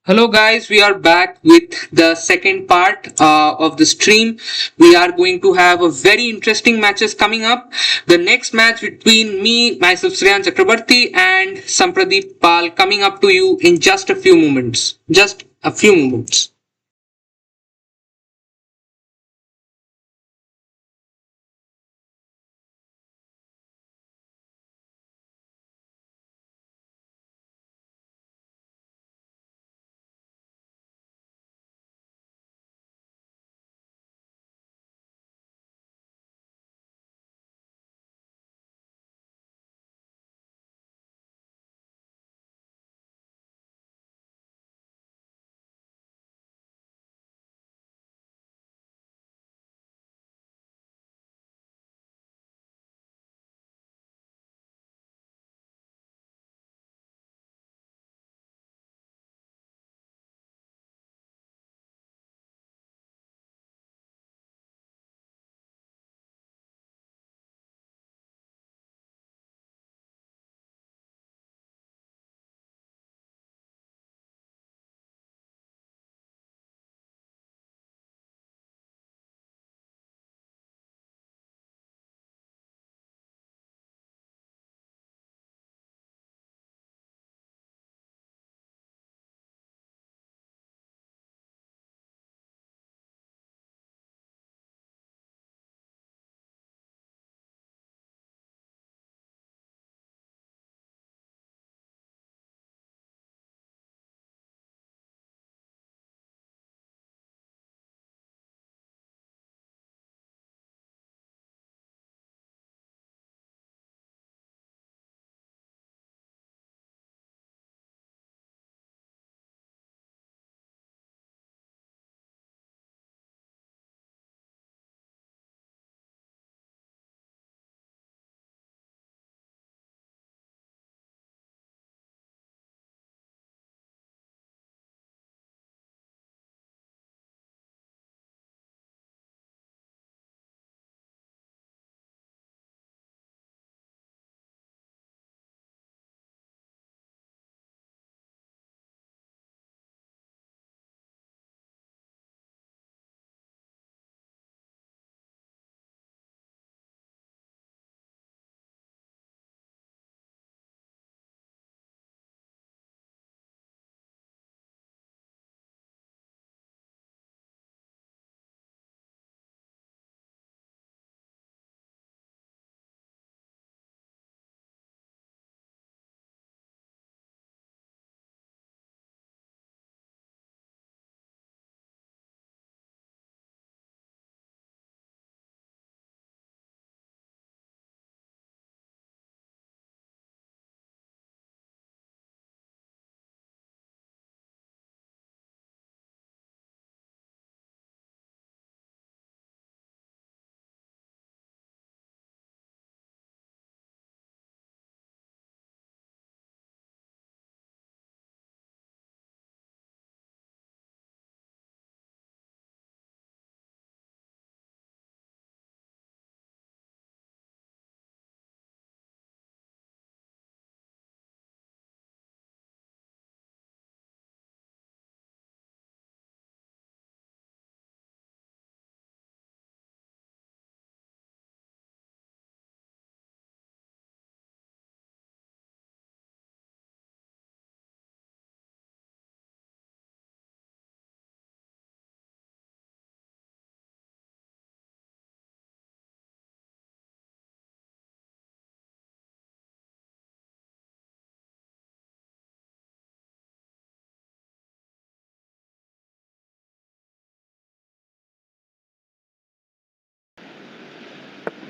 Hello, guys. We are back with the second part of the stream. We are going to have a very interesting matches coming up. The next match between me, myself, Sreyan Chakraborty, and Sampradeep Pal coming up to you in just a few moments. Just a few moments.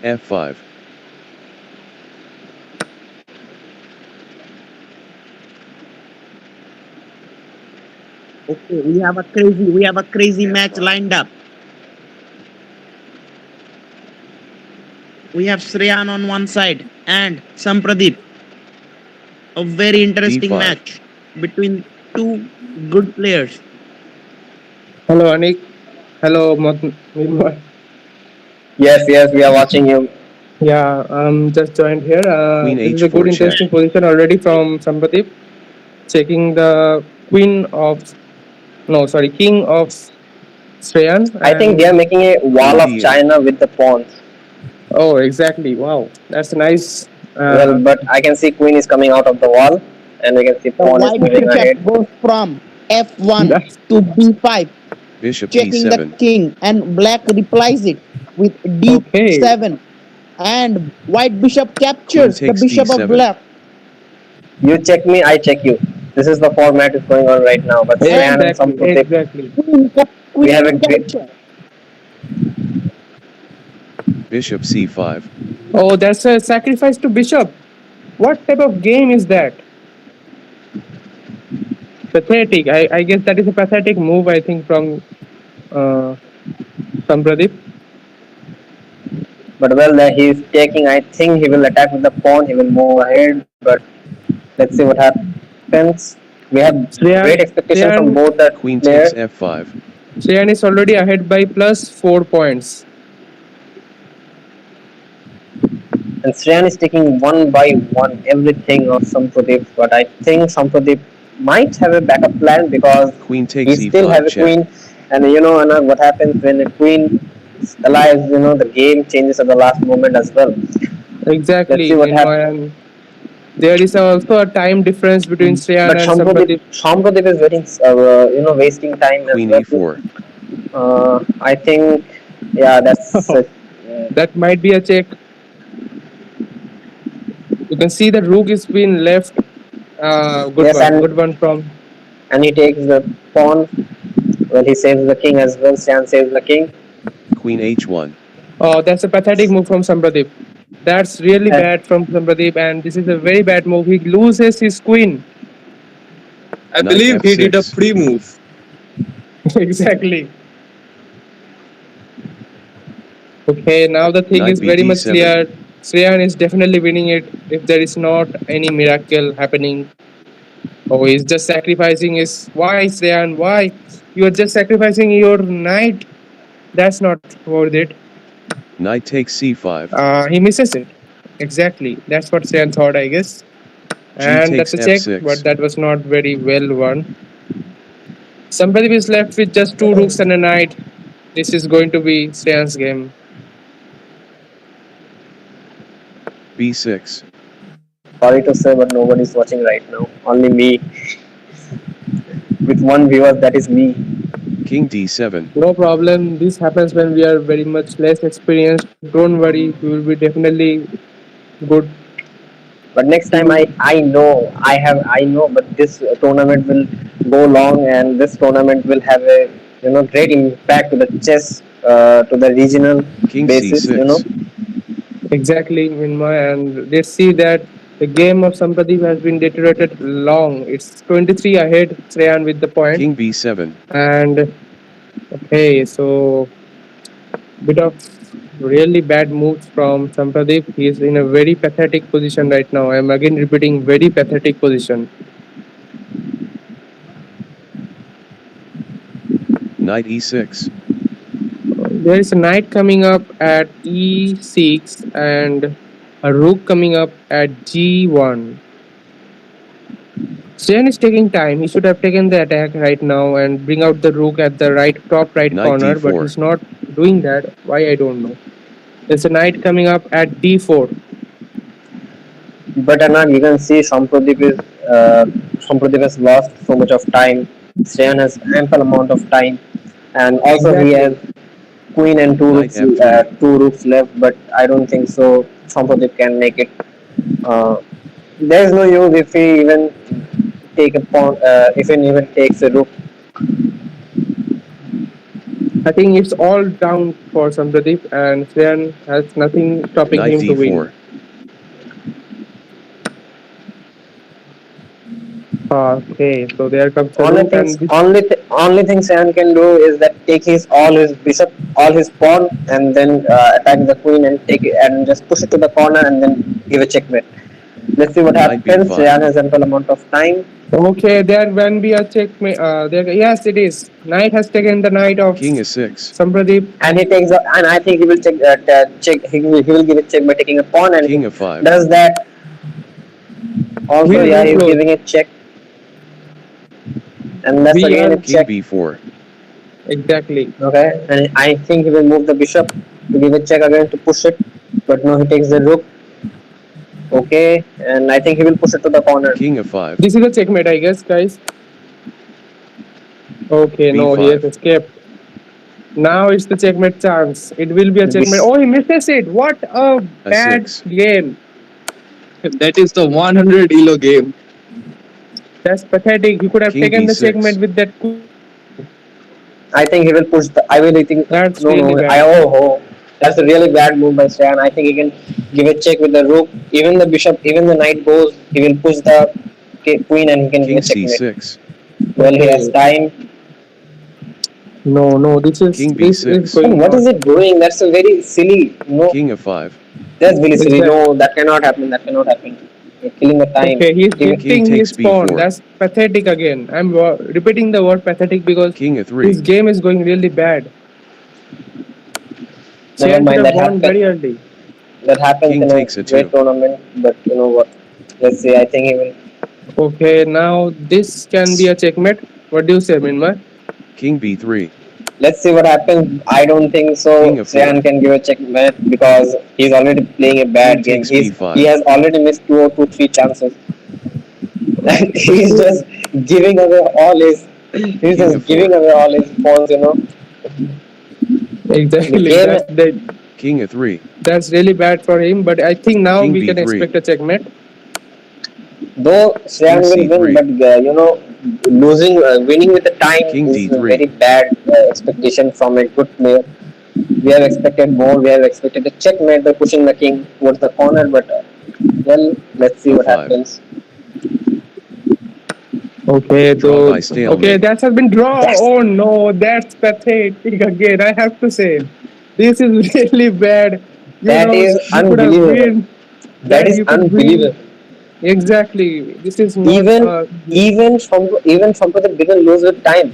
F5. Okay, we have a crazy match lined up. We have Sreyan on one side and Sampradeep. A very interesting D5. match between two good players. Hello, Anik. Hello, Nirmal. Yes, yes, we are watching you. Yeah, just joined here. Queen This is a good, H4 check. interesting position already from Sampadeep. Checking the queen of no, sorry, king of Sreyan, I think they are and making a Queen wall of D8. China with the pawns. oh, exactly. Wow, that's nice. Well, Uh, but I can see queen is coming out of the wall, and we can see The pawn is white moving bishop ahead. goes from f1 that's to b5, Bishop checking the D7. king, and black replies it with okay. d7. And white bishop Queen captures the takes bishop of D7. black. You check me, I check you. This is the format is going on right now. But And Sreyan and Exactly, Samprotip, exactly. we have a queen great. capture. Bishop C5. Oh, that's a sacrifice to bishop. What type of game is that? Pathetic. I guess that is a pathetic move. I think uh, from Pradeep. But well, he's taking. I think he will attack with the pawn. He will move ahead. But let's see what happens. We have great Sreyan, expectation from Sreyan, both the Queen takes players. F5. Sreyan is already ahead by plus 4 points. And Sreyan is taking one by one everything of Samprotip. But I think Samprotip might have a backup plan because Queen he takes still E5 have a check. queen. And Anand, what happens when a queen alive? The game changes at the last moment as well. Let's Exactly, see what happens. Minmoy. And there is also a time difference between Sreyan But and Sampadeep. Shampradeep is very, wasting time as Queen well. E4. I think, yeah, that's. That might be a check. You can see the rook is being left. Good Yes, one. Good one from. and he takes the pawn. Well, he saves the king as well. Stan saves the king. Queen H1. Oh, that's a pathetic move from Sampadeep. That's really And bad from Sampadeep, and this is a very bad move. He loses his queen. I Knight believe he did a F6. free move. Exactly. Okay, now the thing Knight is very much BD7. clear. Sreyan is definitely winning it if there is not any miracle happening. Oh, he's just sacrificing his. Why, Sreyan? Why? You are just sacrificing your knight. That's not worth it. Knight takes C5. He misses it. Exactly. That's what Sreyan thought, I guess. G And that's takes a check, but F6. that was not very well won. Somebody is left with just two rooks and a knight. This is going to be Sreyan's game. B6. sorry to say, but nobody's watching right now. Only me. With one viewer, that is me. King D7. No problem. This happens when we are very much less experienced. Don't worry, we will be definitely good. But next time, I know, but this tournament will go long, and this tournament will have a great impact to the chess, to the regional King basis. C6. Exactly, Minmay. And let's see that the game of Sampadeep has been deteriorated long. It's 23 ahead, Sreyan with the point. King B7. And okay, so bit of really bad moves from Sampadeep. He is in a very pathetic position right now. I am again repeating, very pathetic position. Knight E6. There is a knight coming up at e6 and a rook coming up at g1. Sreyan is taking time. He should have taken the attack right now and bring out the rook at the top right Knight corner, but D4. he's not doing that. Why, I don't know. There's a knight coming up at d4. But Anand, you can see Sampradeep has lost so much of time. Sreyan has ample amount of time, and also he has Exactly. queen and Knight F3. two rooks left. But I don't think so. Sampradeep can make it. There is no use if he even take a pawn. If he even takes a rook. I think it's all down for Sampradeep, and Sreyan has nothing stopping Knight him to win. D4. Okay, so there comes the Only rook, things, and this, only thing Sreyan can do is that take all his bishop, all his pawn, and then attack the queen and take it and just push it to the corner and then give a checkmate. Let's see what Knight happens. B5. Sreyan has ample amount of time. okay, there when be a check. There, yes, it is. Knight has taken the knight of King A6. Sampradeep. And he takes, and I think he will check. He will give a check by taking a pawn, and King he A5. does that. Also, We are yeah, very he's close. giving a check. and that's We again are a King check. b4. exactly. Okay, and I think he will move the bishop to give a check again to push it, but no, he takes the rook. Okay, and I think he will push it to the corner. King f5. This is a checkmate, I guess, guys. Okay, no, he has b5. escaped. Now it's the checkmate chance. It will be a The checkmate. bis- Oh, he misses it. What a bad a6. game. That is the 100 elo game. That's pathetic. He could have King taken the checkmate b6. with that. I think he will push the. I will think. That's No, really no. I bad. oh. That's a really bad move by Stan. I think he can give a check with the rook. Even the bishop, even the knight goes. He will push the queen and he can give King a checkmate. c6. Well, he has Okay. time. No, no. King This is b6. And going what not. is it doing? That's a very silly. No, King f5. that's really silly. Exactly. No, that cannot happen. That cannot happen. You're killing the time. Okay, he's Give it. King gifting takes his pawn. b4. That's pathetic again. I'm repeating the word pathetic because King his a3. game is going really bad. Never Sreyan should mind. have That won happen. very early. That happens King in a takes great a2. tournament. But you know what? Let's see. I think he will. Okay, now this can be a checkmate. What do you say, Minmar? King b3. Let's see what happens. I don't think so. King Sreyan a4. can give a checkmate because he's already playing a King bad game. takes He b5. has already missed two or two, three chances. And he's just giving away all his. He's King just giving a4. away all his pawns. The Exactly. game. King a3. That's really bad for him. But I think now King we can b3. expect a checkmate. Though Sreyan King will win, c3. but winning with the time King is a very d3. bad expectation from a good player. We have expected more. We have expected a checkmate by pushing the king towards the corner, but well, let's see what f5. happens. Okay, Draw so by okay, stalemate. that has been draw. That's Oh no, that's pathetic again. I have to say, this is really bad. that is You could have unbelievable. win That that. is You could win unbelievable. exactly. This is not. Even even Shampati didn't lose with time.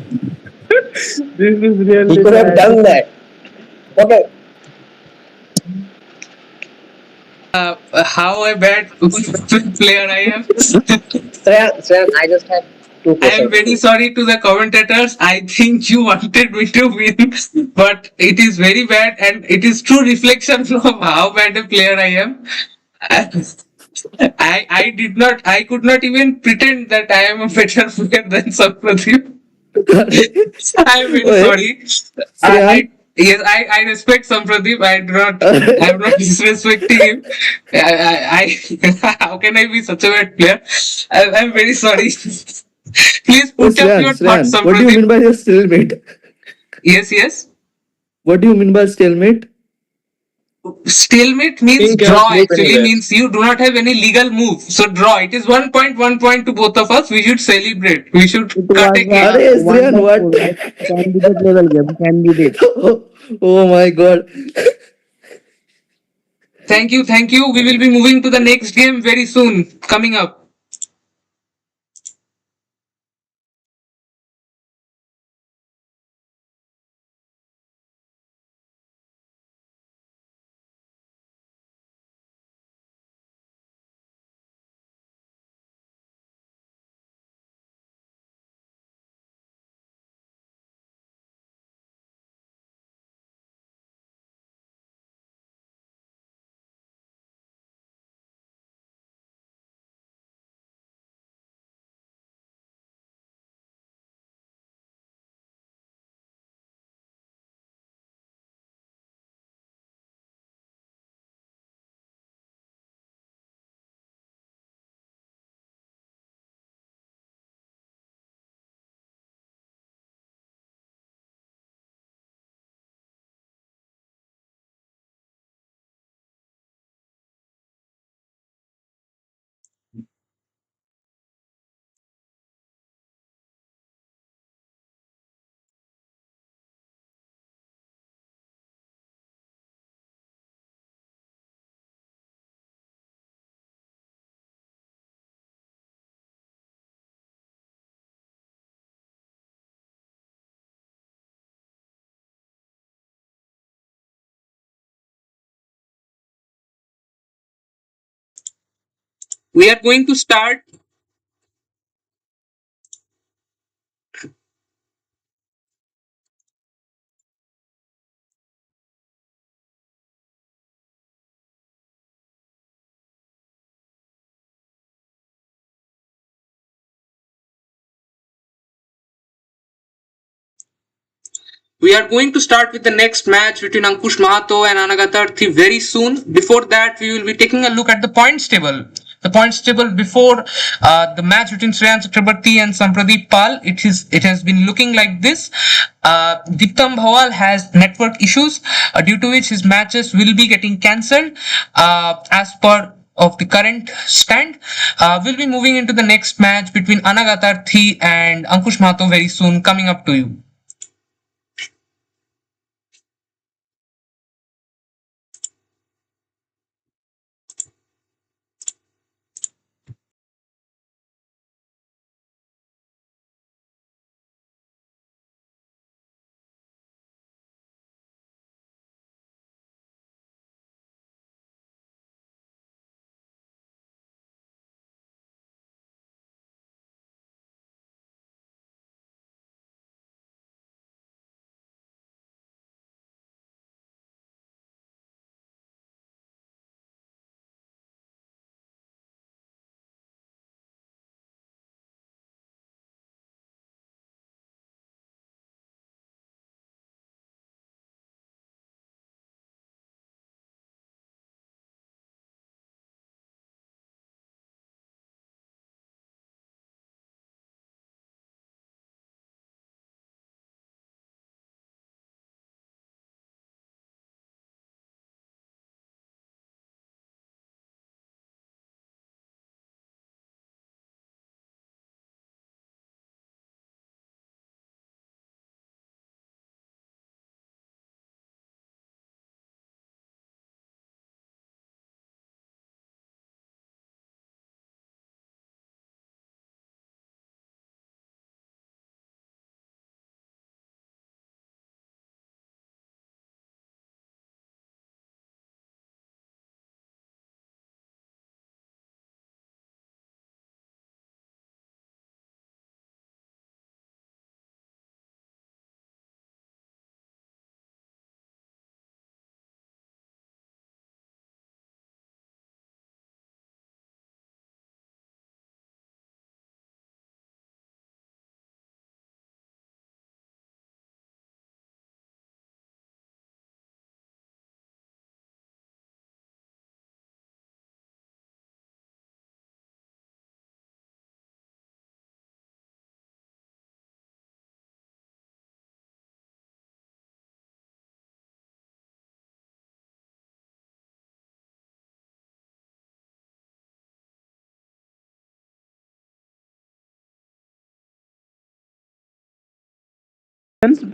This is He really could have bad. done that. Okay, How a bad player I am. Sreyan, I just have two I am questions for very you. sorry to the commentators. I think you wanted me to win, but it is very bad, and it is true reflection of how bad a player I am. I did not. I could not even pretend that I am a better player than Sapradeep. I am very Oye, sorry. Sreyan, Yes, I respect Sampradeep. I do not. I am not disrespecting him. How can I be such a bad player? I'm very sorry. Please oh, put up your thoughts, Sreyan, what do you Sampradeep. mean by a stalemate? Yes, yes. What do you mean by stalemate? Stalemate means King cannot draw. move Actually, anywhere. means you do not have any legal move. So draw. It is 1 point, 1 point to both of us. We should celebrate. We should It cut was a a cake. Arey, Sreyan, what? wonderful candidate level game. Candidate. Oh my god. Thank you, thank you. We will be moving to the next game very soon. Coming up. We are going to start. We are going to start with the next match between Ankush Mahato and Anagatarthi very soon. Before that, we will be taking a look at the points table. The points table before the match between Sreyan Chakraborty and Sampradeep Pal, it has been looking like this. Diptam Bhawal has network issues due to which his matches will be getting cancelled as per of the current stand. We'll be moving into the next match between Anagatarthi and Ankush Mahato very soon, coming up to you.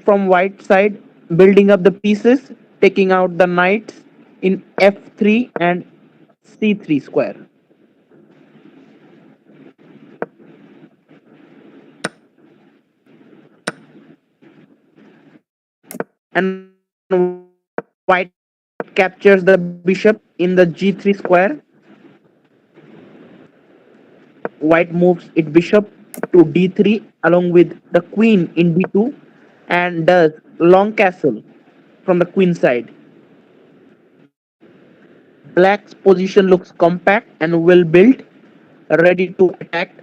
From white side, building up the pieces, taking out the knights in f3 and c3 square. And white captures the bishop in the g3 square. White moves its bishop to d3 along with the queen in d2 and does long castle from the queen side. Black's position looks compact and well built, ready to attack.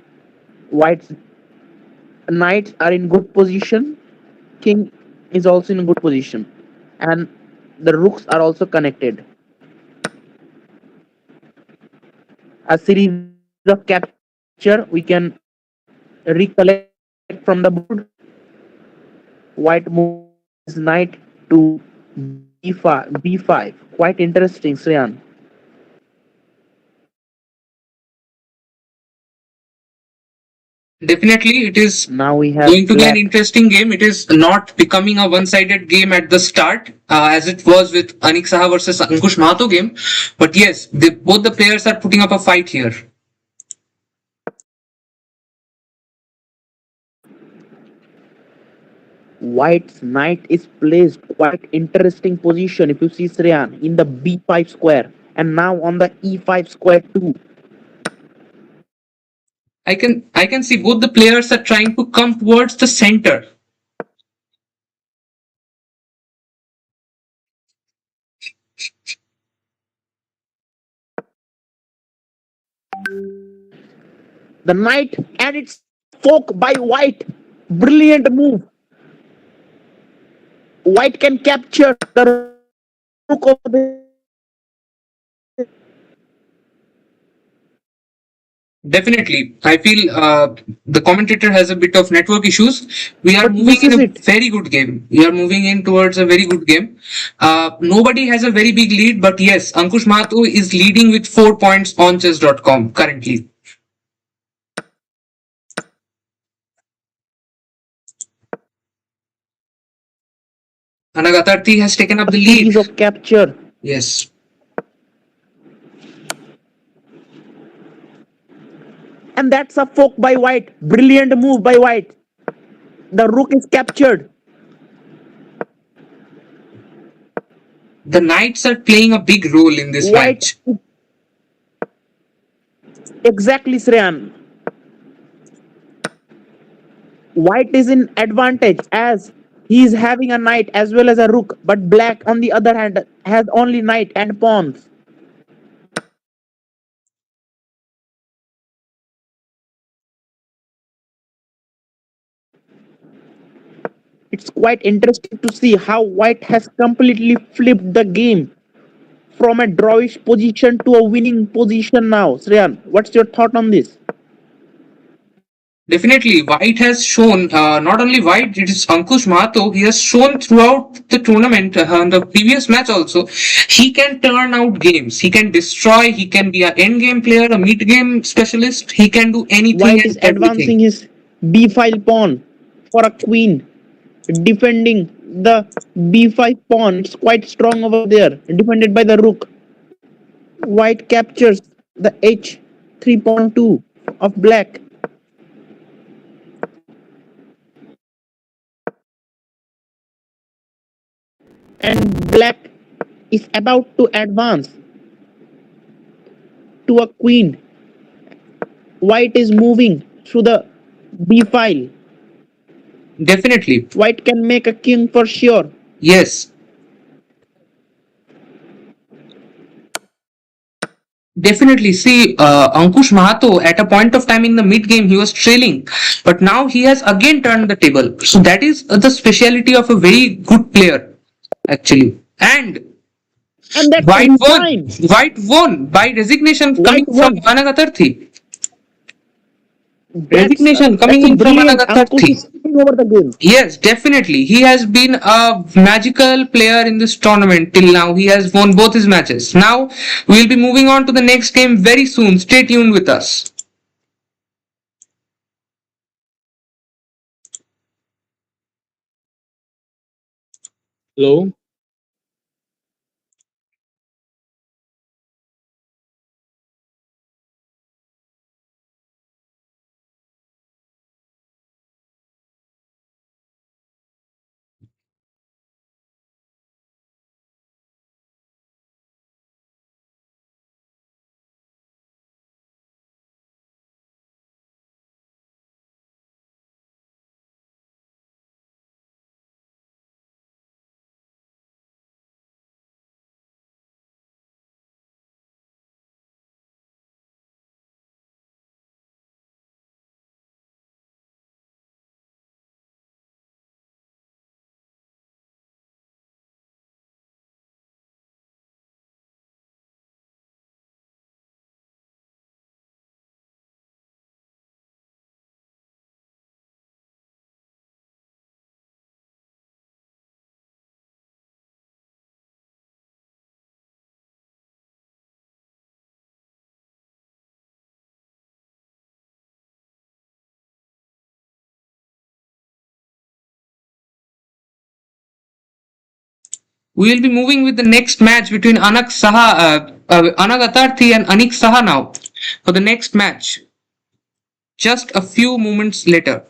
White's knights are in good position. King is also in good position. And the rooks are also connected. A series of capture we can recollect from the board. White moves knight to b5. Quite interesting, Sreyan. Definitely, it is Now we going have to be an black. interesting game. It is not becoming a one-sided game at the start, as it was with Anik Saha versus Ankush Mahato game. But yes, both the players are putting up a fight here. White's knight is placed quite interesting position if you see Sreyan in the b5 square and now on the e5 square too. I can see both the players are trying to come towards the center. The knight and it's fork by white. Brilliant move. White can capture the rook over there. Definitely. I feel the commentator has a bit of network issues. We are But moving this in is a it. very good game. We are moving in towards a very good game. Nobody has a very big lead, but yes, Ankush Mahato is leading with 4 points on chess.com currently. Anagatarthi has taken up A the lead. series of capture. Yes. And that's a fork by White. Brilliant move by White. The rook is captured. The knights are playing a big role in this White, match. exactly, Sreyan. White is in advantage as he is having a knight as well as a rook, but black on the other hand has only knight and pawns. It's quite interesting to see how White has completely flipped the game from a drawish position to a winning position now. Sreyan, what's your thought on this? Definitely, White has shown, not only White, it is Ankush Mahato. He has shown throughout the tournament, in the previous match also, he can turn out games. He can destroy, he can be an end game player, a mid game specialist. He can do anything White and is everything. advancing his b5 pawn for a queen, defending the b5 pawn. It's quite strong over there, defended by the rook. White captures the h3 pawn 2 of black. And black is about to advance to a queen. White is moving through the b file. Definitely, White can make a king for sure. yes. Definitely. See, Ankush Mahato, at a point of time in the mid game, he was trailing, but now he has again turned the table. So that is the speciality of a very good player, actually. And And that's a White won. resign. White won by resignation White coming from won. Anagatarthi. Resignation coming That's a in from brilliant. Ankush Anagatarthi. is taking over the game. Yes, definitely. He has been a magical player in this tournament till now. He has won both his matches. Now we'll be moving on to the next game very soon. Stay tuned with us. Hello. We will be moving with the next match between Anag Atarthi and Anik Saha now for the next match. Just a few moments later.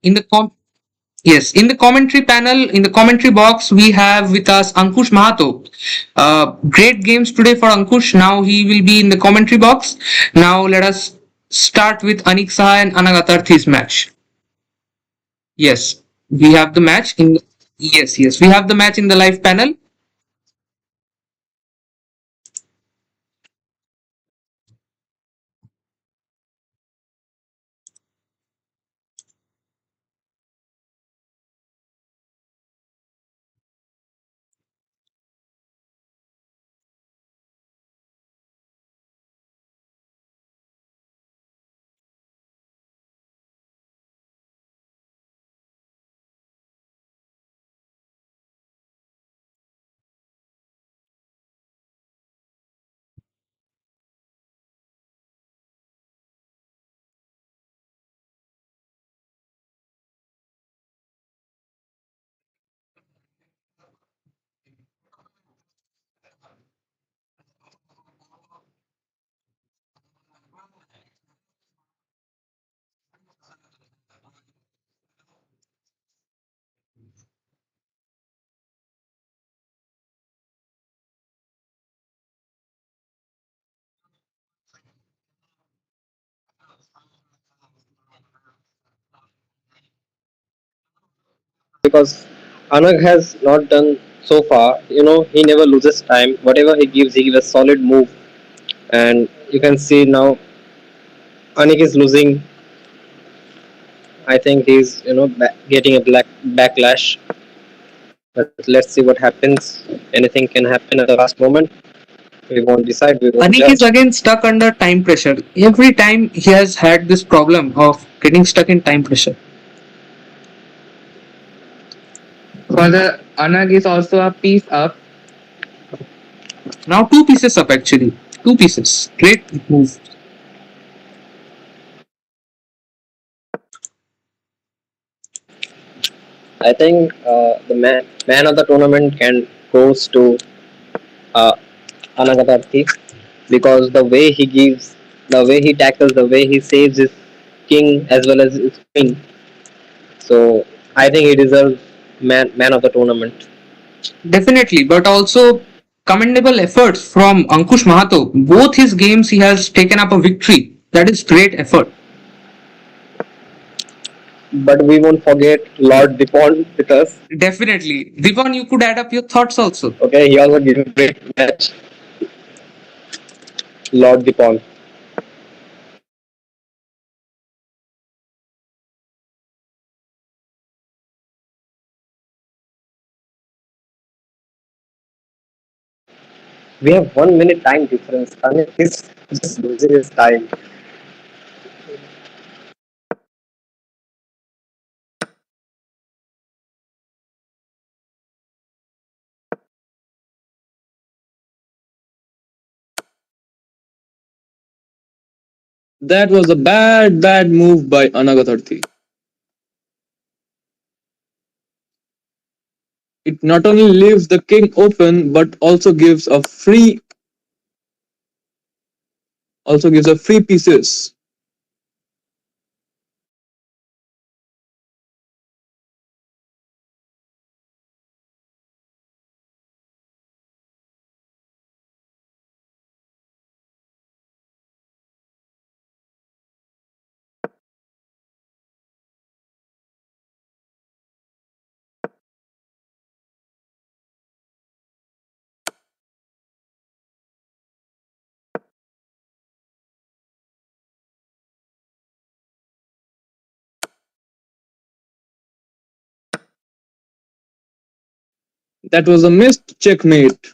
In the com- Yes, in the commentary panel, in the commentary box, we have with us Ankush Mahato. Great games today for Ankush. Now he will be in the commentary box. Now let us start with Anik Saha and Anagatarthi's match. Yes, we have the match in. Yes, yes, we have the match in the live panel. because Anag has not done so far. He never loses time. Whatever he gives a solid move, and you can see now Anik is losing. I think he's getting a black backlash. But let's see what happens. Anything can happen at the last moment. We won't decide. We won't Anik is judge. again stuck under time pressure. Every time he has had this problem of getting stuck in time pressure. Further, Anag is also a piece up. Now two pieces up actually. Two pieces. Great move. I think the man of the tournament can goes to uh, Anagatarthi because the way he tackles, the way he saves his king as well as his queen. So I think he deserves man of the tournament. Definitely, but also commendable efforts from Ankush Mahato. Both his games he has taken up a victory. That is great effort. But we won't forget Lord Dupont with us. Definitely. Divan, you could add up your thoughts also. Okay, he also gave a great match, Lord Dupont. We have 1 minute time difference. I mean, he's just losing his time. That was a bad move by Anagatarthi. It not only leaves the king open but also gives a free pieces. That was a missed checkmate.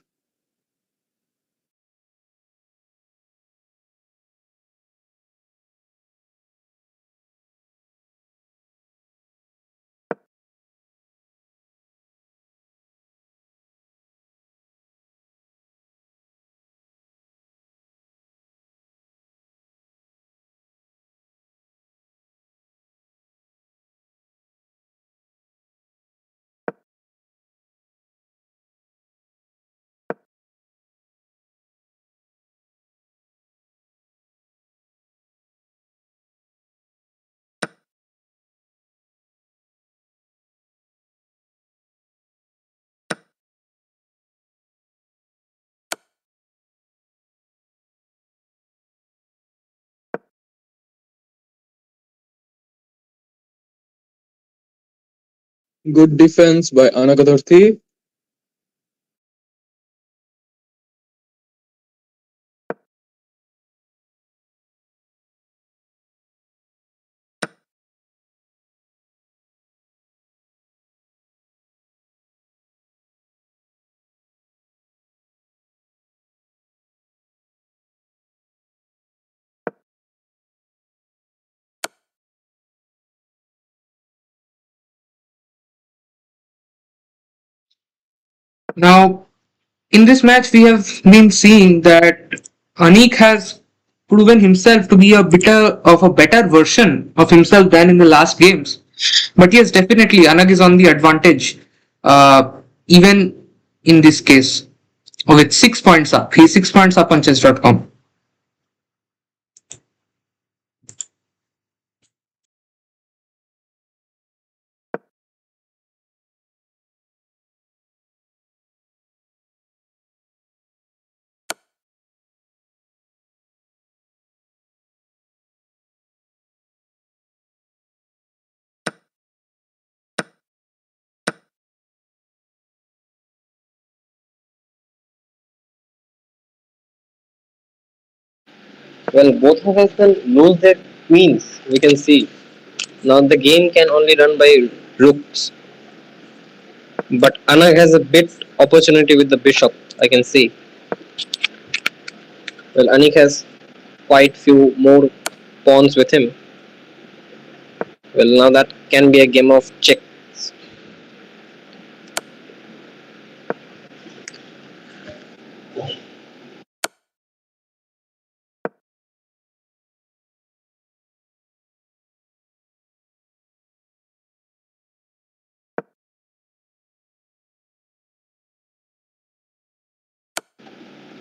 Good defense by Anagatarthi. Now, in this match, we have been seeing that Anik has proven himself to be a better version of himself than in the last games. But yes, definitely, Anak is on the advantage, uh, even in this case. With 6 points up. He's 6 points up on chess.com. Well, both of us can lose their queens. We can see now the game can only run by rooks, but Anag has a bit opportunity with the bishop. I can see. Well, Anik has quite few more pawns with him. Well, now that can be a game of check.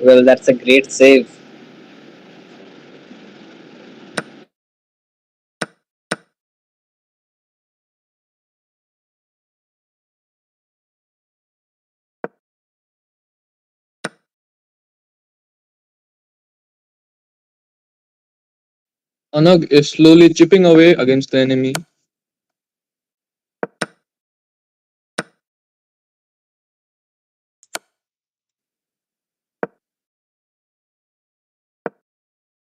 Well, that's a great save. Anag is slowly chipping away against the enemy.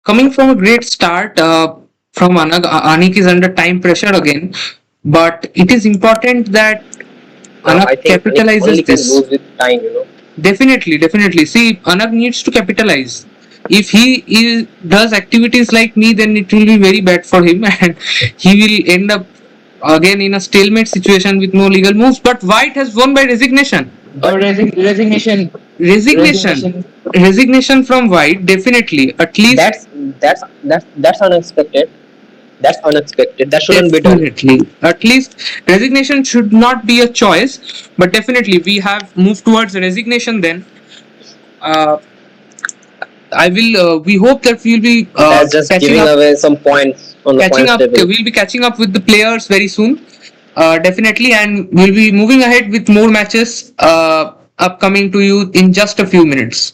Coming from a great start from Anag, Anik is under time pressure again, but it is important that Now I Anak think Anik only capitalizes can this. lose with time. You know. Definitely, definitely. See, Anak needs to capitalize. If does activities like me, then it will be very bad for him, and he will end up again in a stalemate situation with no legal moves. But White has won by resignation. But Resignation. Resignation, Resignation. resignation from White. Definitely, at least. that's unexpected. That's unexpected. That shouldn't be done. Definitely. At least resignation should not be a choice, but definitely we have moved towards resignation then. Uh, I will. We hope that we'll be That's just catching giving up. away some points on the Catching points up. table. We'll be catching up with the players very soon. Definitely, and we'll be moving ahead with more matches upcoming to you in just a few minutes.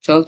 So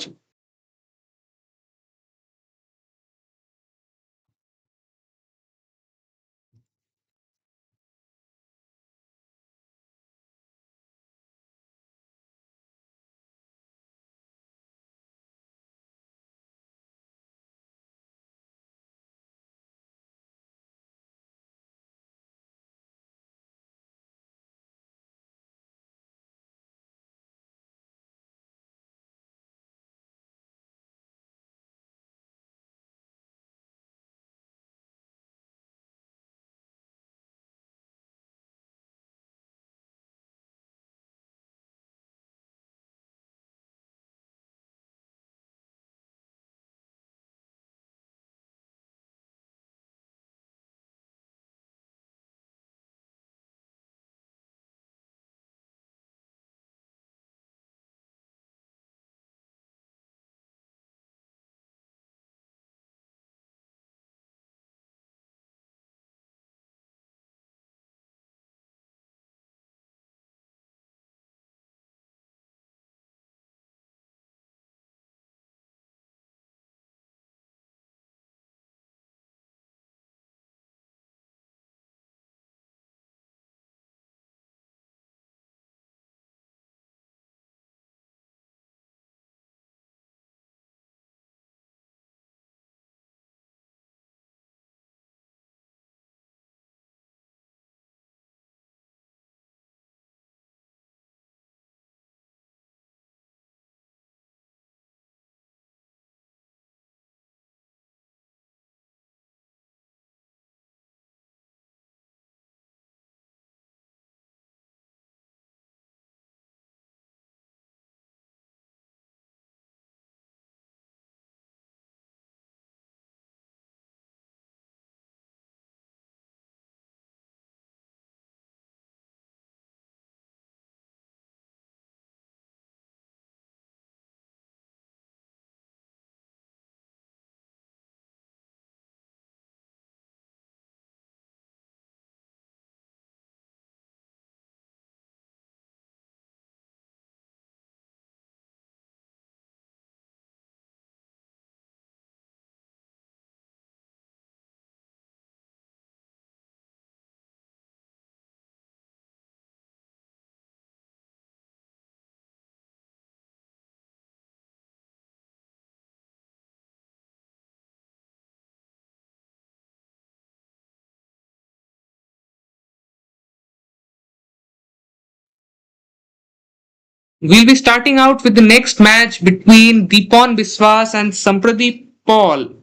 We'll be starting out with the next match between Deepan Biswas and Sampradeep Paul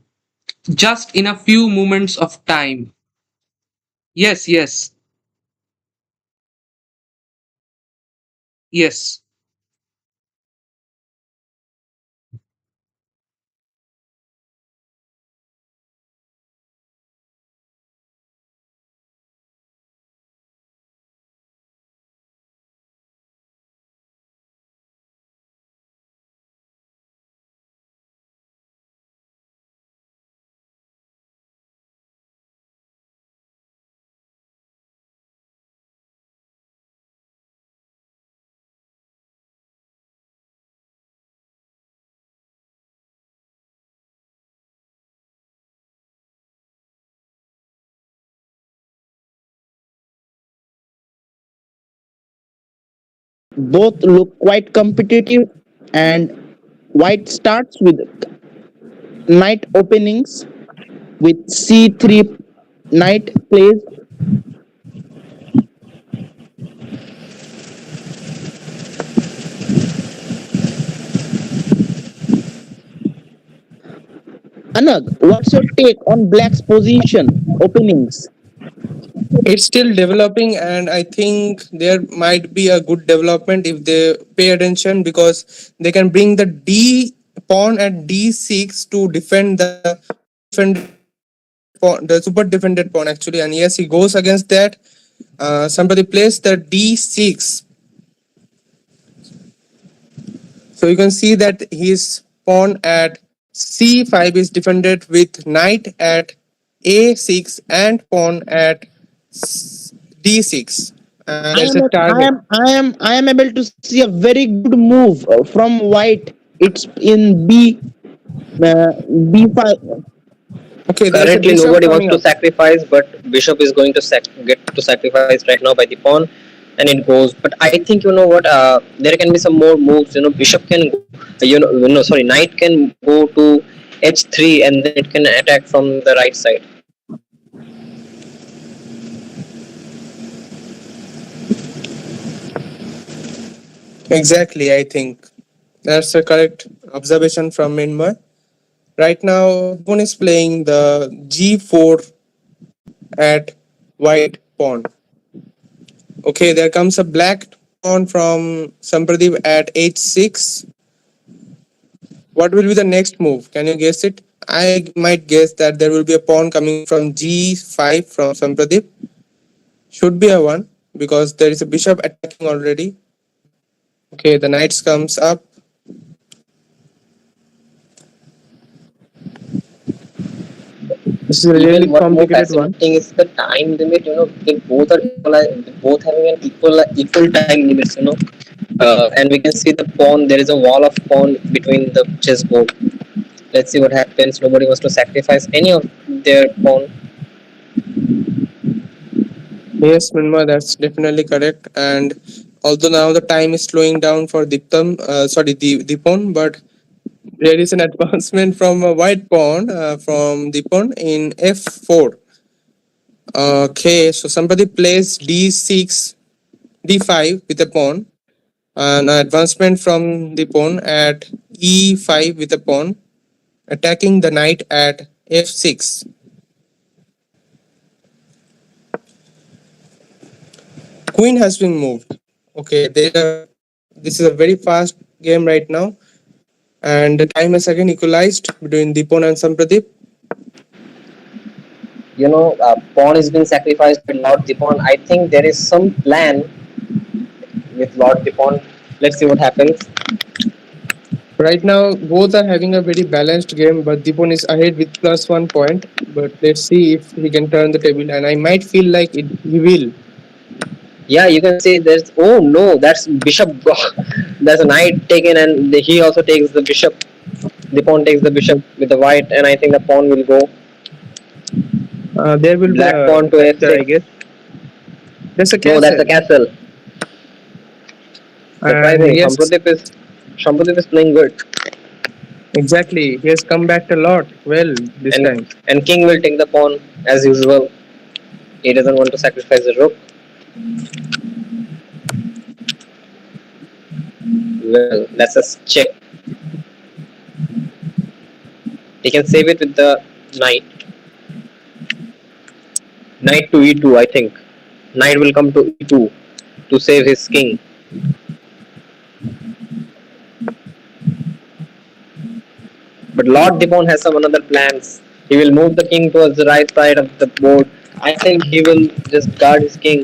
just in a few moments of time. Yes, yes, yes. Both look quite competitive, and white starts with knight openings with c3. Knight plays Anag. What's your take on black's position openings? It's still developing, and I think there might be a good development if they pay attention, because they can bring the D pawn at D6 to defend the defended pawn, the super defended pawn actually. And yes, he goes against that. Somebody plays the D6, so you can see that his pawn at C5 is defended with knight at A6 and pawn at D6, and I there's am a target. I am able to see a very good move from white. It's in B5. Okay, there's a Currently, bishop nobody wants coming to up. sacrifice, but bishop is going to get to sacrifice right now by the pawn, and it goes. But I think you know what? There can be some more moves. You know, bishop can, go, no, sorry, knight can go to h3, and then it can attack from the right side. Exactly, I think that's a correct observation from Minmar. Right now, pawn is playing the g4 at white pawn. Okay, there comes a black pawn from Sampradeep at h6. What will be the next move? Can you guess it? I might guess that there will be a pawn coming from g5 from Sampradeep. Should be a one, because there is a bishop attacking already. Okay, the knights comes up. This is a really Even what more complicated one. fascinating is the time limit. You know, they both are equal, both having an equal time limits. You know, and we can see the pawn. There is a wall of pawn between the chessboard. Let's see what happens. Nobody wants to sacrifice any of their pawn. Yes, Minma, that's definitely correct. And although now the time is slowing down for the pawn, but there is an advancement from a white pawn from the pawn in f4. Okay, so somebody plays d6, d5 with a pawn, and an advancement from the pawn at e5 with a pawn, attacking the knight at f6. Queen has been moved. Okay, this is a very fast game right now, and the time is again equalized between Deepon and Sampradeep. You know, pawn is being sacrificed by Lord Dipon. I think there is some plan with Lord Dipon. Let's see what happens. Right now, both are having a very balanced game, but Deepon is ahead with +1 point. But let's see if he can turn the table, and I might feel like he will. Yeah, you can see there's. Oh no, that's bishop. There's a knight taken, and he also takes the bishop. The pawn takes the bishop with the white, and I think the pawn will go. There will be Black a pawn to capture, I f6. guess. There's a No, that's castle. a castle. And Surprisingly, yes, Shampradeep is playing good, exactly. He has come back a lot. Well, this and time. king will take the pawn as usual. He doesn't want to sacrifice the rook. Well, that's a check. He can save it with the knight. Knight to e2, I think. Knight will come to e2 to save his king. But Lord Dipon has some another plans. He will move the king towards the right side of the board. I think he will just guard his king,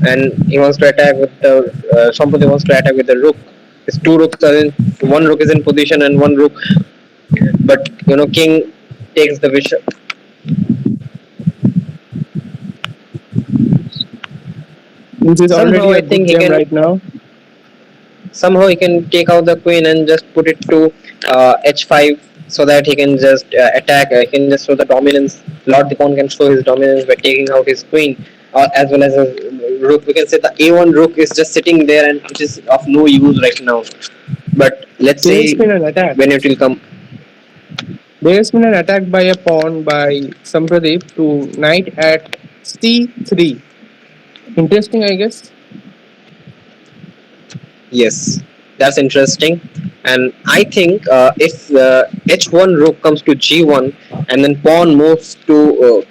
and he wants to attack with the Sampati wants to attack with the rook. His two rooks are in one rook is in position and one rook, but king takes the bishop. This is Somehow already I a think good he game can right now. somehow he can take out the queen and just put it to h5 so that he can just attack. He can just show the dominance. Lord Dipon can show his dominance by taking out his queen as well as his rook. We can say the a1 rook is just sitting there and it is of no use right now. But let's There has see been an attack. when it will come. There has been an attack by a pawn by Sampradeep to knight at c3. Interesting, I guess. Yes, that's interesting. And I think if h1 rook comes to g1 and then pawn moves to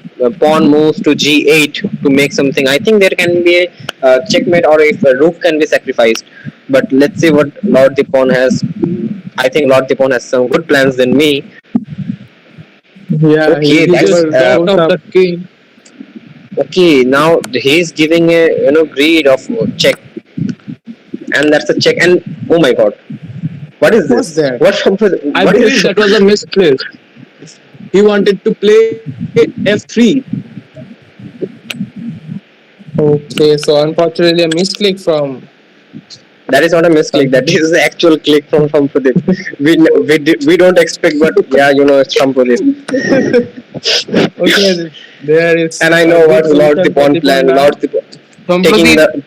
g8 to make something, I think there can be a checkmate or if a rook can be sacrificed. But let's see what Lord Dipon has. I think Lord Dipon has some good plans than me. Yeah, Okay, He that's just got off the king. okay. Now he's giving a greed of check, and that's a check. And oh my god, what is What's this? that? I What believe is that was a misplay. He wanted to play f3. Okay, so unfortunately a misclick from that is not a misclick. That is the actual click from Pradeep. We don't expect, but yeah, it's from Pradeep. okay. There is And I a know good what Lord solution for Dipon plan. now. Lord Dipon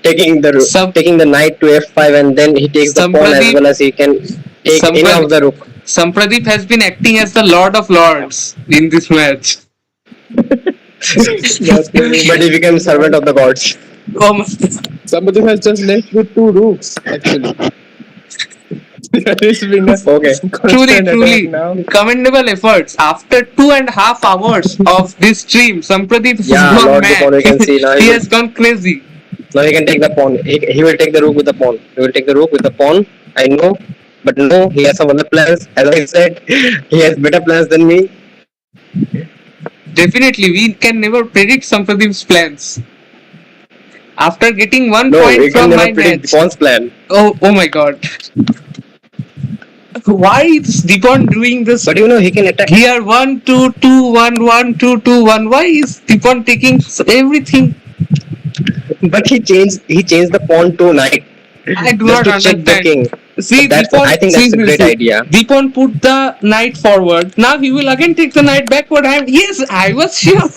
taking Sampradeep, the Sam, taking the knight to f5 and then he takes the pawn as Sampradeep, well as he can take any of the rook. Sampradeep has been acting as the Lord of Lords in this match. That's very But he became servant of the gods. Oh my- Somebody has just left with two rooks, actually. There has been a Okay. truly, constant truly attack now. commendable efforts. After 2.5 hours of this stream, Sampradeep has Yeah, gone Lord mad. Dipon, you can see now He has gone crazy. now he can take the pawn. He will take the rook with the pawn. He will take the rook with the pawn. I know, but no, he has some other plans. As I said, he has better plans than me. Definitely, we can never predict Sampradeep's plans. After getting one No, point we can from my never predict match. Dipon's plan. Oh my god. Why is Dipon doing this? But he can attack. Here 1 2 2 1 1 2 2 1. Why is Dipon taking everything? But he changed the pawn to knight I do just not to check the understand. king. See, I think that's a great idea. Dipon put the knight forward. Now he will again take the knight backward. Yes, I was sure.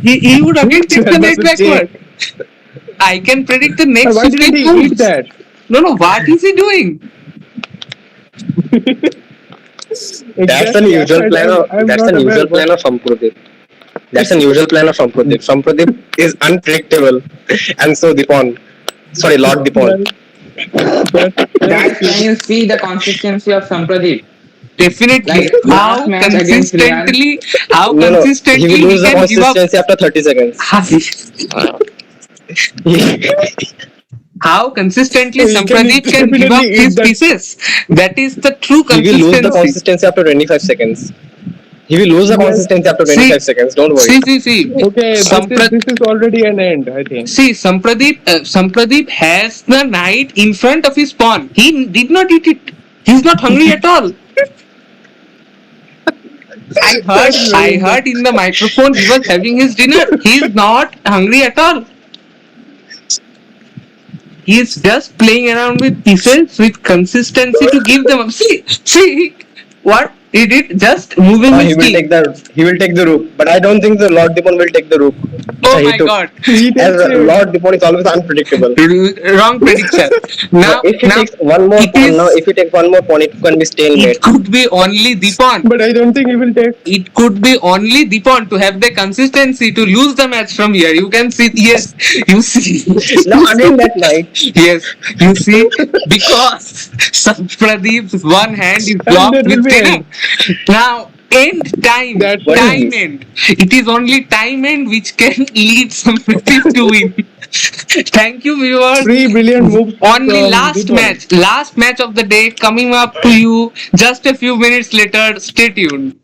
he would again take the That knight was a backward. I can predict the next Why didn't 15 he moves. eat that? No, what is he doing? That's an usual plan of Sampradip. That's an usual plan of Sampradip. Sampradip is unpredictable, and so Dipon, sorry, Lord Dipon. Guys, can you see the consistency of Sampradeep? Definitely. Like last match against Real. How No, consistently he will lose the can give up. consistency after 30 seconds. How consistently So he Sampradeep can give up definitely eat his that. pieces. That is the true He will lose the consistency. consistency after 25 seconds. He will lose the consistency after 25 seconds. Don't worry. See. Okay, this is already an end, I think. See, Sampradeep has the knight in front of his pawn. He did not eat it. He's not hungry at all. I heard in the microphone he was having his dinner. He's not hungry at all. He's just playing around with pieces with consistency to give them up. See, He did just moving He his will king. take the rook, but I don't think the Lord Demon will take the rook. Oh He my took, god. He as takes it. Lord Demon is always unpredictable. Wrong prediction. Now, If he now takes one more it pawn, now is. if he takes one more pawn, it can be It stalemate. could be only the pawn. But I don't think he will take. It could be only the pawn to have the consistency to lose the match from here. You can see. Yes, you see. Now again that knight. Yes, you see, because Pradeep's one hand is And blocked that will with be king. end. Now, end time. That's What is why. Time this? end. It is only time end which can lead some Pradeep to win. Thank you, viewers. 3 brilliant moves Only from Deepan. last match of the day coming up to you just a few minutes later. Stay tuned.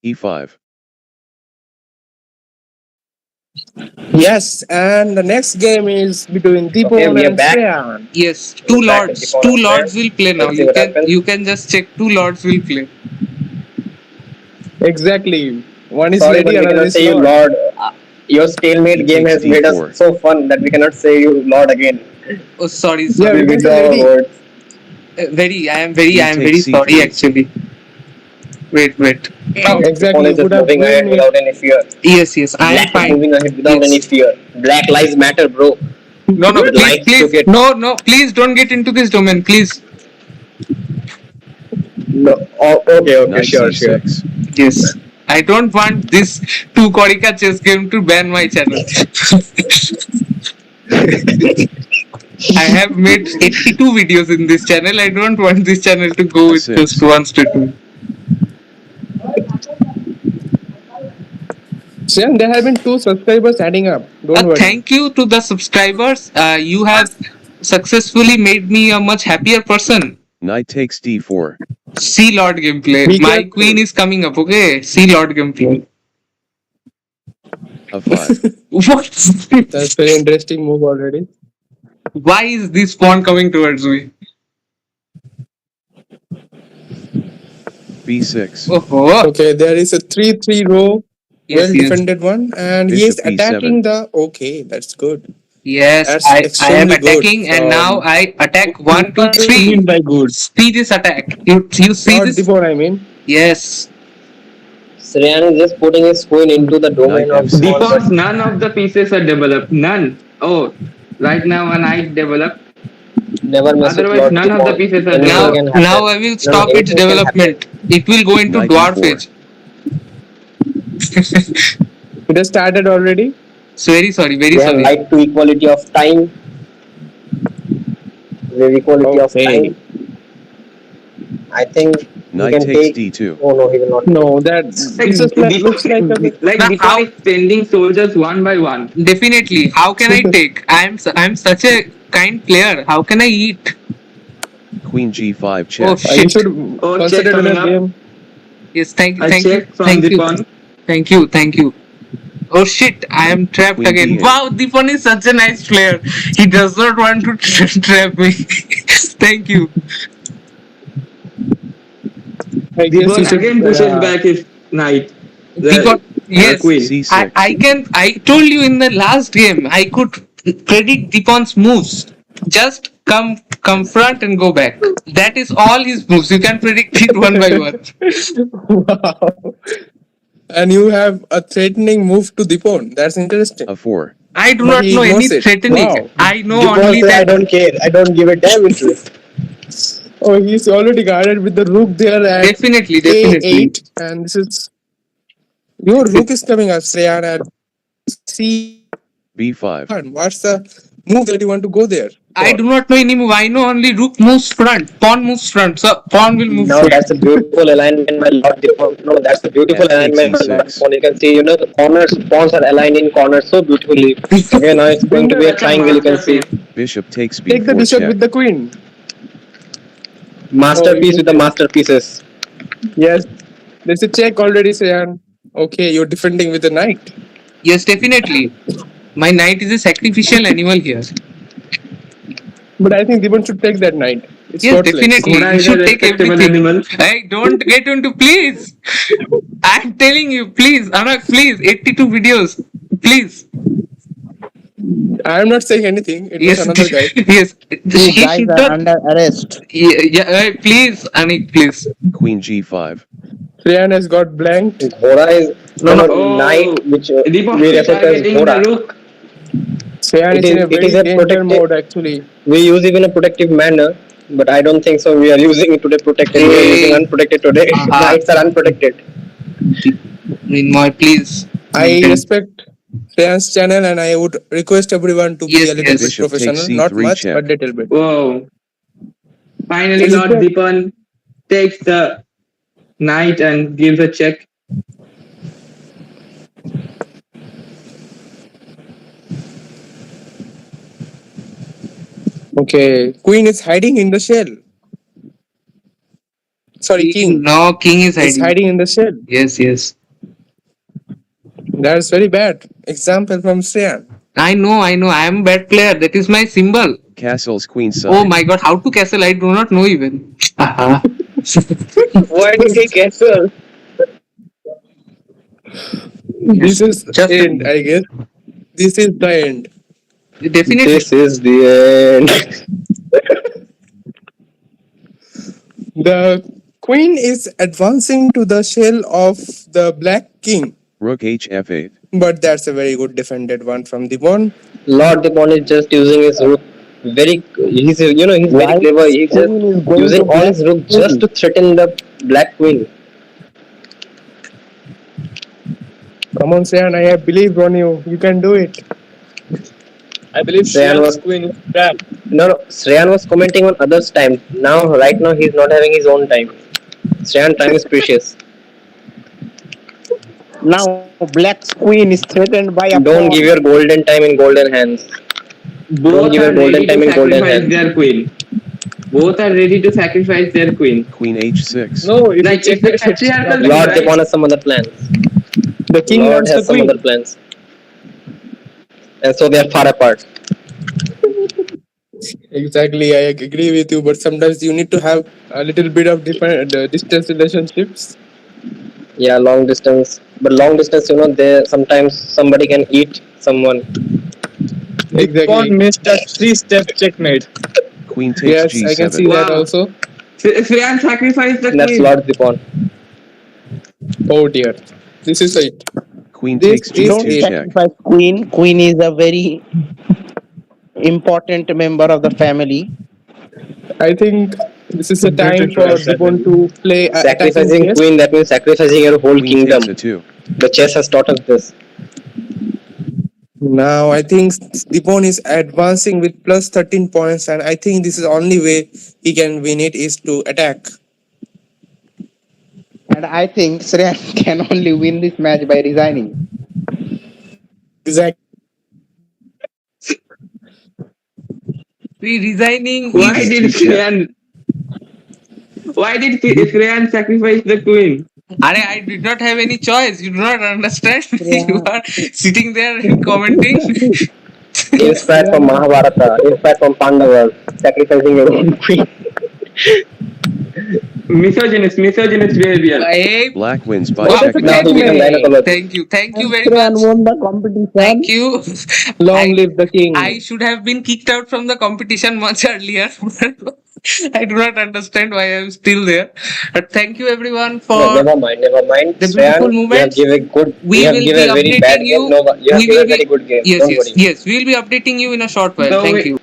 E5. Yes, and the next game is between Okay, Deepan we are and back. Sreyan. Yes, We're back with the two corner there. lords will play now. Let's see what happens. You can just check two lords will play. Exactly. One is Sorry, ready, but we another cannot is say you not. Lord. Your stalemate game has made us D4. so fun that we cannot say you Lord again. Oh, sorry, Yeah, sorry. we We can say withdraw our ready. words. D I am takes very sorry C3. actually. Wait. Now, Dupont Exactly. is You just could have moving ahead win it. without any fear. yes, I am Black is fine. moving ahead without any Yes. fear. Black lives matter, bro. No, The lights took please, it. no, please don't get into this domain, please. No. Oh, okay, Knight sure. C6. Yes. I don't want this two Korika chess game to ban my channel. I have made 82 videos in this channel. I don't want this channel to go with A6. just one statement. Shyam, there have been 2 subscribers adding up. Don't worry. Thank you to the subscribers. You have successfully made me a much happier person. Knight takes D4. See Lord gameplay. Be My careful. queen is coming up, okay? See Lord gameplay. A5. What? That's very interesting move already. Why is this pawn coming towards me? B6. Oh, Okay, there is a 3-3 row. yes, Well defended one. And he is Bishop B7. attacking the. Okay, that's good. Yes, That's I am extremely good attacking, and now from I attack one, two, What do you three. mean by good? See this attack. You see Lord this? Dipon, I mean. Yes. Sreyan is just putting his queen into the domain Knight of F6. pawn, but Because none of the pieces are developed. None. Oh, right now a knight developed. never mess with Otherwise, Lord none of the Dupont. pieces are Anything Now, developed. can happen. now I will No, stop its anything can happen. development. It will go into Knight dwarf E4. age. It has started already. So very sorry, very We have sorry. right to equality of time. We have equality of Okay. time. I think we Knight can takes take. D2. Oh no, he will not. No, that this is like, looks like a. Like Now, Dipon how? is sending soldiers one by one. Definitely. How can I take? I'm such a kind player. How can I eat? Queen G5 Oh check. You shit. should Oh, check consider coming the up. game. Yes, A check from Dipon. thank you. Oh shit, I am trapped Queen again. D8. Wow, Dipon is such a nice player. He does not want to trap me. Thank you. I guess you Dipon should. again pushes back his knight. Dipon, yes, queen. C6. I told you in the last game, I could predict Dipon's moves. Just confront and go back. That is all his moves. You can predict it one by one. Wow. And you have a threatening move to Dipon. That's interesting. A4. I do But not he know any ignores it. threatening. Wow. I know Dupont only say, I that. don't care. I don't give a damn into it. Oh, he's already guarded with the rook there at Definitely. A8. And this is. Your rook is coming up, Sreyan, at C1. B5. What's the move that you want to go there? I do not know any move. I know only rook moves front, pawn moves front. So pawn will move Now front. that's a beautiful alignment by Lord Dupont. No, that's a beautiful F takes alignment by Lord E6. Dupont. You can see, the corners, pawns are aligned in corners so beautifully. Okay, now it's going to be a triangle. You can see Bishop takes Take the B4 bishop check. with the queen. masterpiece with the masterpieces. Yes. There's a check already, Sreyan. Okay, you're defending with the knight. Yes, definitely. My knight is a sacrificial animal here. But I think Dipon should take that knight. It's Yes, not like. definitely. Ghora You is a should take respectable everything. animal. Hey, don't get into, please. I'm telling you, please, Anak, please, 82 videos, please. I am not saying anything. It was Yes, another guy. yes. You She guys should are not. under arrest. Yeah, please, Anik, please. Queen G5. Sreyan has got blanked. Ghora is Oh, knight, which Dipon we is refer to as targeting the Ghora. rook. Sreyan It is in is- a it very is a danger protective- mode actually. We use it in a protective manner, but I don't think so. We are using it today protected. We are using Hey. unprotected today. Aha. Knights are unprotected. Meanwhile, please. I respect Sreyan's channel and I would request everyone to be Yes, a little yes. bit Bishop takes professional. Not C3 much, check. but little bit. Whoa. Finally, Is it Lord there? Dipon takes the knight and gives a check. Okay. Queen is hiding in the shell. Sorry, king No, king is is hiding. hiding in the shell. Yes. That's very bad. Example from Sreyan. I know. I am a bad player. That is my symbol. Castles Queen Oh side. my god, how to castle? I do not know even. Aha. Why do you say castle? This is Just end, I guess. This is the end. definitely. This is the end. The queen is advancing to the shell of the black king. Rook hf8. But that's a very good defended one from the one. Lord Dipon is just using his rook very. He's very White clever. He's just queen is going using to all black his rook just queen. to threaten the black queen. Come on, Sreyan, I have believed on you. You can do it. I believe Sreyan Shreyan's was queen is trapped. no, Sreyan was commenting on others' time. Now, right now, he's not having his own time. Sreyan time is precious. Now black's queen is threatened by a Don't give pawn. your golden time in golden hands. Don't Both give are your golden ready to time in golden sacrifice hands. their queen. Both are ready to sacrifice their queen. Queen h6. No, if you Like check it's a it, it's patriarchal nothing. thing, Lord right? Dipon has some other plans. The king Lord wants the has some other queen. plans. And so they are far apart. Exactly, I agree with you. But sometimes you need to have a little bit of different distance relationships. Yeah, long distance. But long distance, there sometimes somebody can eat someone. The pawn Exactly. missed a three-step checkmate. Queen takes Yes, I can see g7. that Wow. also. Sreyan sacrificed the That's queen. Lord Dipon. Oh dear. This is it. Queen This takes is Don't g2 it. check. sacrifice queen. Queen is a very important member of the family. I think this is the time Completed for choice, Dibon certainly. to play attacking Sacrificing chess. queen, that means sacrificing your whole Queen takes kingdom. a2. The chess has taught us this. Now I think Dibon is advancing with plus 13 points, and I think this is the only way he can win it is to attack. And I think Sreyan can only win this match by resigning. Exactly. We resigning Why Queen is. did g2 check. Sreyan? Why did Sreyan sacrifice the queen? I did not have any choice. You do not understand. You Sreyan, are sitting there and commenting. Inspired from Sreyan, Mahabharata, inspired from Pandavas, sacrificing your own queen. Misogynist behavior. Hey, Black wins by What a Now he checkmate. become checkmate! gynecologist. thank you very Sreyan much. won the Thank competition. you. Long I live the I king. should have been kicked out from the competition much earlier. I do not understand why I'm still there. But thank you everyone No, for never mind, never mind. the beautiful Sreyan, moments. you We have will given be a very updating bad game. you. No, you have We given will a very be good game. yes, Don't yes, worry. yes. We'll be updating you in a short while. So Thank we, you.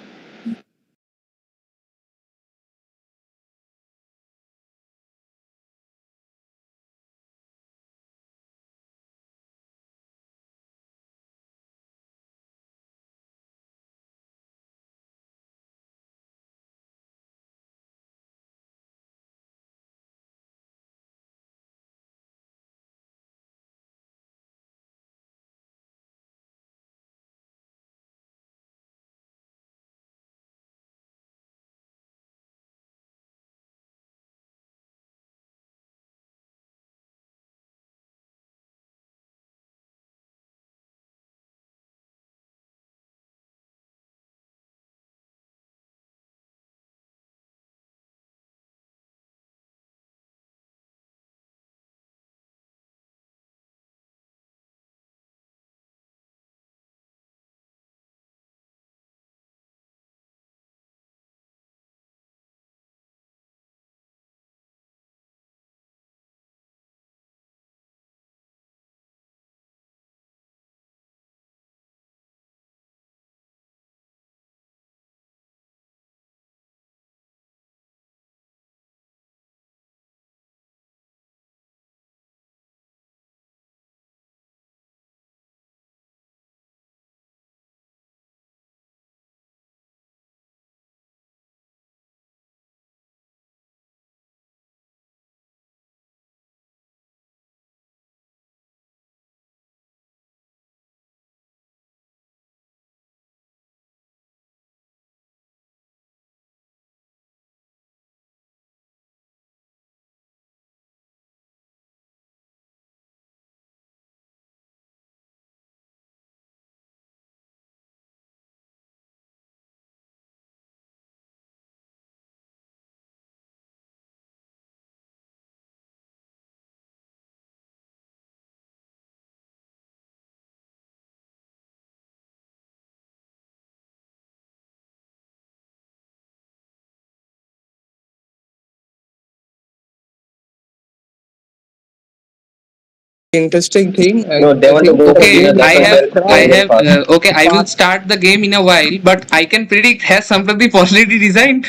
interesting thing. And No, they I want to think go for Okay, dinner. I That's have, why they're very fast. okay, I will start the game in a while, but I can predict, has Sampradip already resigned?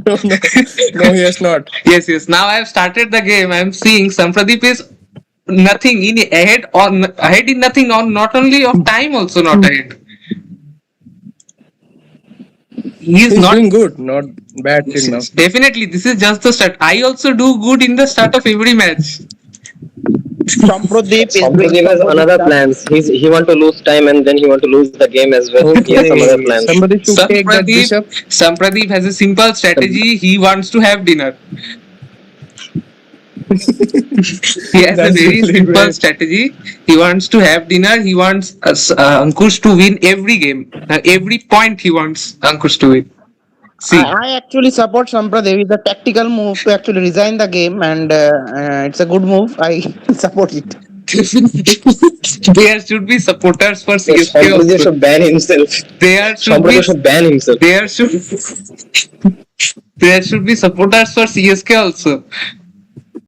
no, no, no, he has not. Yes. Now I have started the game. I am seeing Sampradip is nothing in ahead in nothing, on not only of time, also not ahead. He is He's not. doing good, not bad till now. Definitely, this is just the start. I also do good in the start of every match. Sampradeep is doing Sampadeep has some another stuff. plans. He want to lose time and then he want to lose the game as well. He has some other Okay, plans. somebody should take that Sampradip, bishop. Sampradip has a simple strategy. He wants to have dinner. He has a That's very really simple great. strategy. He wants to have dinner. He wants Ankush to win every game. Every point he wants Ankush to win. See, I actually support Sampradeep. It's a tactical move to actually resign the game, and it's a good move. I support it. there should be supporters for Yes, CSK Sampadeep also. should ban himself. There should be Sampadeep should ban himself. there should be supporters for CSK also.